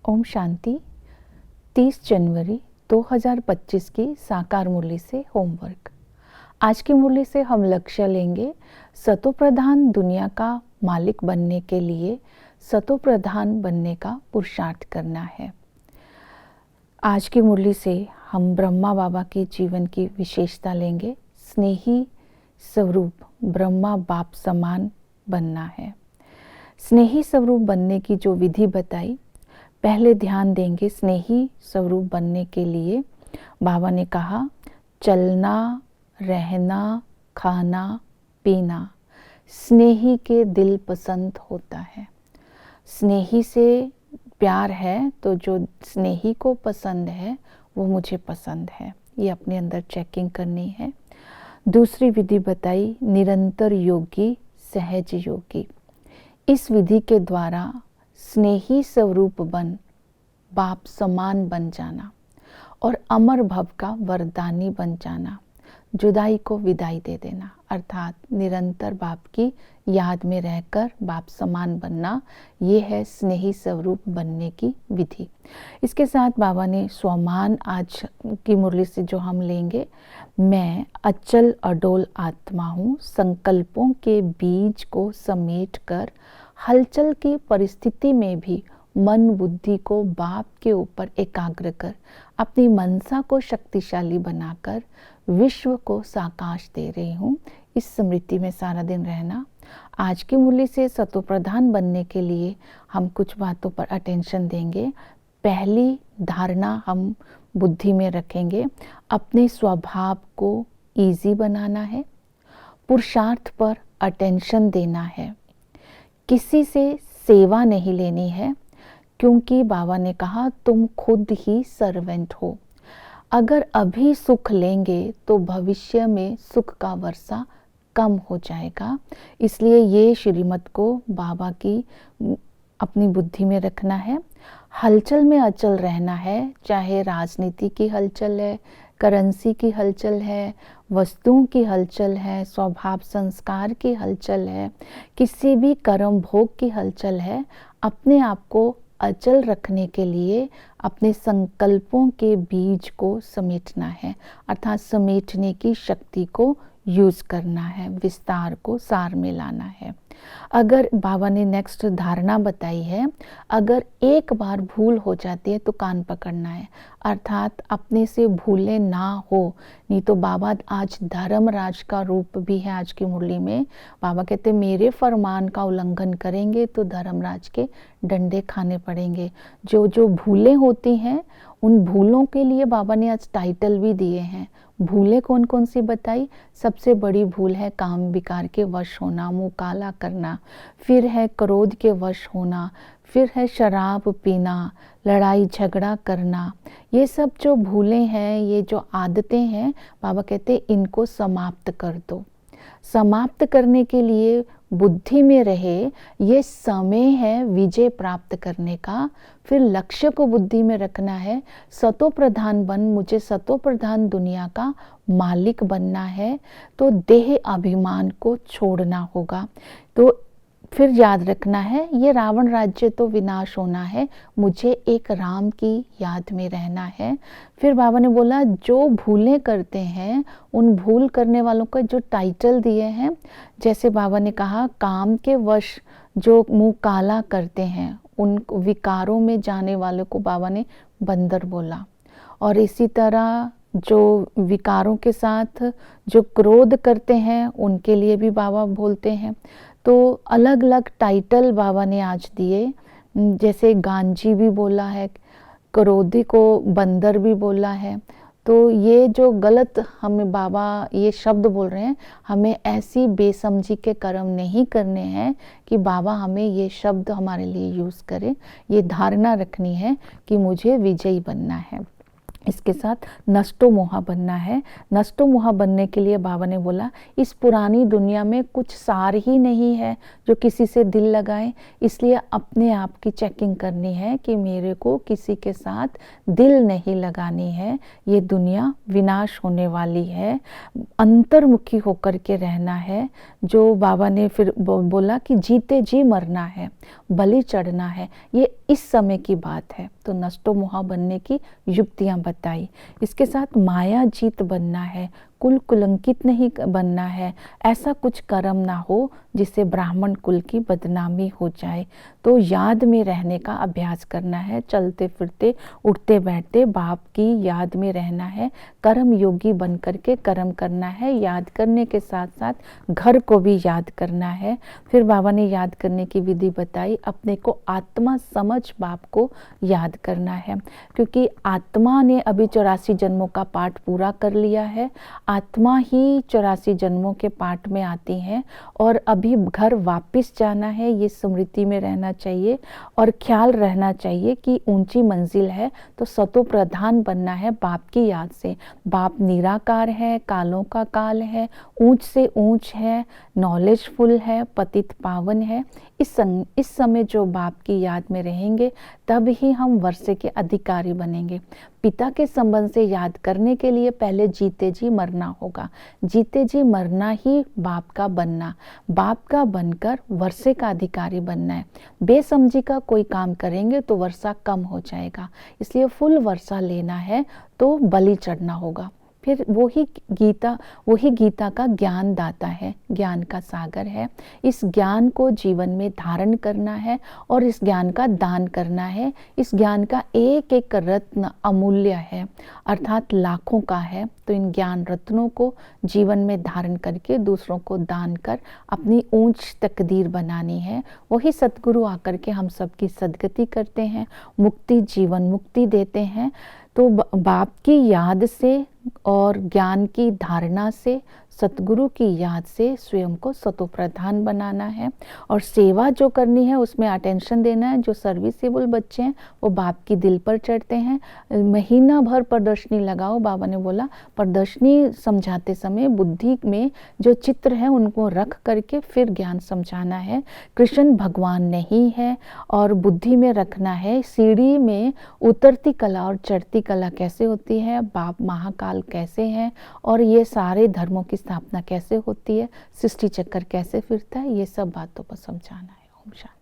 ओम शांति। 30 जनवरी 2025 की साकार मुरली से होमवर्क। आज की मुरली से हम लक्ष्य लेंगे सतोप्रधान दुनिया का मालिक बनने के लिए सतोप्रधान बनने का पुरुषार्थ करना है। आज की मुरली से हम ब्रह्मा बाबा के जीवन की विशेषता लेंगे। स्नेही स्वरूप ब्रह्मा बाप समान बनना है। स्नेही स्वरूप बनने की जो विधि बताई, पहले ध्यान देंगे स्नेही स्वरूप बनने के लिए बाबा ने कहा चलना, रहना, खाना, पीना स्नेही के दिल पसंद होता है। स्नेही से प्यार है तो जो स्नेही को पसंद है वो मुझे पसंद है, ये अपने अंदर चेकिंग करनी है। दूसरी विधि बताई निरंतर योगी सहज योगी। इस विधि के द्वारा स्नेही स्वरूप बन बाप समान बन जाना और अमर भव का वरदानी बन जाना, जुदाई को विदाई दे देना, अर्थात निरंतर बाप की याद में रहकर बाप समान बनना, ये है स्नेही स्वरूप बनने की विधि। इसके साथ बाबा ने स्वमान आज की मुरली से जो हम लेंगे, मैं अचल अडोल आत्मा हूँ, संकल्पों के बीज को समेट कर हलचल की परिस्थिति में भी मन बुद्धि को बाप के ऊपर एकाग्र कर अपनी मनसा को शक्तिशाली बनाकर विश्व को साकाश दे रही हूँ। इस स्मृति में सारा दिन रहना। आज की मुरली से सतोप्रधान बनने के लिए हम कुछ बातों पर अटेंशन देंगे। पहली धारणा हम बुद्धि में रखेंगे, अपने स्वभाव को ईजी बनाना है, पुरुषार्थ पर अटेंशन देना है, किसी से सेवा नहीं लेनी है, क्योंकि बाबा ने कहा तुम खुद ही सर्वेंट हो। अगर अभी सुख लेंगे तो भविष्य में सुख का वर्षा कम हो जाएगा। इसलिए ये श्रीमत को बाबा की अपनी बुद्धि में रखना है। हलचल में अचल रहना है, चाहे राजनीति की हलचल है, करेंसी की हलचल है, वस्तुओं की हलचल है, स्वभाव संस्कार की हलचल है, किसी भी कर्म भोग की हलचल है। अपने आप को अचल रखने के लिए अपने संकल्पों के बीज को समेटना है, अर्थात समेटने की शक्ति को यूज करना है, विस्तार को सार में लाना है। अगर बाबा ने नेक्स्ट धारणा बताई है, अगर एक बार भूल हो जाती है तो कान पकड़ना है, अर्थात अपने से भूले ना हो। नहीं तो बाबा आज धर्मराज का रूप भी है। आज की मुरली में बाबा कहते मेरे फरमान का उल्लंघन करेंगे तो धर्मराज के डंडे खाने पड़ेंगे। जो जो भूलें होती हैं उन भूलों के लिए बाबा ने आज टाइटल भी दिए हैं। भूलें कौन कौन सी बताई? सबसे बड़ी भूल है काम विकार के वश होना, मुंह काला करना, फिर है क्रोध के वश होना, फिर है शराब पीना, लड़ाई झगड़ा करना। ये सब जो भूलें हैं, ये जो आदतें हैं, बाबा कहते इनको समाप्त कर दो। समाप्त करने के लिए बुद्धि में रहे, ये समय है विजय प्राप्त करने का। फिर लक्ष्य को बुद्धि में रखना है, सतोप्रधान बन, मुझे सतोप्रधान दुनिया का मालिक बनना है, तो देह अभिमान को छोड़ना होगा। तो फिर याद रखना है ये रावण राज्य तो विनाश होना है, मुझे एक राम की याद में रहना है। फिर बाबा ने बोला जो भूलें करते हैं उन भूल करने वालों को जो टाइटल दिए हैं, जैसे बाबा ने कहा काम के वश जो मुंह काला करते हैं, उन विकारों में जाने वालों को बाबा ने बंदर बोला। और इसी तरह जो विकारों के साथ जो क्रोध करते हैं उनके लिए भी बाबा बोलते हैं। तो अलग अलग टाइटल बाबा ने आज दिए, जैसे गांजी भी बोला है, क्रोधी को बंदर भी बोला है। तो ये जो गलत हमें बाबा ये शब्द बोल रहे हैं, हमें ऐसी बेसमझी के कर्म नहीं करने हैं कि बाबा हमें ये शब्द हमारे लिए यूज़ करें। ये धारणा रखनी है कि मुझे विजयी बनना है। इसके साथ नष्टो मोहा बनना है। नष्टो मोहा बनने के लिए बाबा ने बोला इस पुरानी दुनिया में कुछ सार ही नहीं है जो किसी से दिल लगाए, इसलिए अपने आप की चेकिंग करनी है कि मेरे को किसी के साथ दिल नहीं लगानी है। ये दुनिया विनाश होने वाली है, अंतर्मुखी होकर के रहना है। जो बाबा ने फिर बोला कि जीते जी मरना है, बलि चढ़ना है, ये इस समय की बात है। तो नष्टो मोहा बनने की युक्तियां बताई। इसके साथ माया जीत बनना है, कुल कुलंकित नहीं बनना है, ऐसा कुछ कर्म ना हो जिससे ब्राह्मण कुल की बदनामी हो जाए। तो याद में रहने का अभ्यास करना है, चलते फिरते उठते बैठते बाप की याद में रहना है, कर्म योगी बन करके कर्म करना है। याद करने के साथ साथ घर को भी याद करना है। फिर बाबा ने याद करने की विधि बताई, अपने को आत्मा समझ बाप को याद करना है, क्योंकि आत्मा ने अभी 84 जन्मों का पाठ पूरा कर लिया है। आत्मा ही 84 जन्मों के पाठ में आती हैं और अभी घर वापस जाना है, ये स्मृति में रहना चाहिए और ख्याल रहना चाहिए कि ऊंची मंजिल है तो सतो प्रधान बनना है बाप की याद से। बाप निराकार है, कालों का काल है, ऊंच से ऊंच है, नॉलेजफुल है, पतित पावन है। इस समय जो बाप की याद में रहेंगे तब ही हम वर्षे के अधिकारी बनेंगे। पिता के संबंध से याद करने के लिए पहले जीते जी मरना होगा। जीते जी मरना ही बाप का बनना, बाप का बनकर वर्षे का अधिकारी बनना है। बेसमझी का कोई काम करेंगे तो वर्षा कम हो जाएगा, इसलिए फुल वर्षा लेना है तो बलि चढ़ना होगा। फिर वही गीता का ज्ञान दाता है, ज्ञान का सागर है। इस ज्ञान को जीवन में धारण करना है और इस ज्ञान का दान करना है। इस ज्ञान का एक एक रत्न अमूल्य है, अर्थात लाखों का है। तो इन ज्ञान रत्नों को जीवन में धारण करके दूसरों को दान कर अपनी ऊंच तकदीर बनानी है। वही सतगुरु आकर के हम सबकी सदगति करते हैं, मुक्ति जीवन मुक्ति देते हैं। तो बाप की याद से और ज्ञान की धारणा से, सतगुरु की याद से स्वयं को सतोप्रधान बनाना है और सेवा जो करनी है उसमें अटेंशन देना है। जो सर्विसेबल बच्चे हैं वो बाप की दिल पर चढ़ते हैं। महीना भर प्रदर्शनी लगाओ, बाबा ने बोला प्रदर्शनी समझाते समय बुद्धि में जो चित्र है उनको रख करके फिर ज्ञान समझाना है। कृष्ण भगवान नहीं है और बुद्धि में रखना है। सीढ़ी में उतरती कला और चढ़ती कला कैसे होती है, बाप महाकाल कैसे हैं और ये सारे धर्मों की स्थापना कैसे होती है, सृष्टि चक्कर कैसे फिरता है, ये सब बातों को समझाना है। ओम शांति।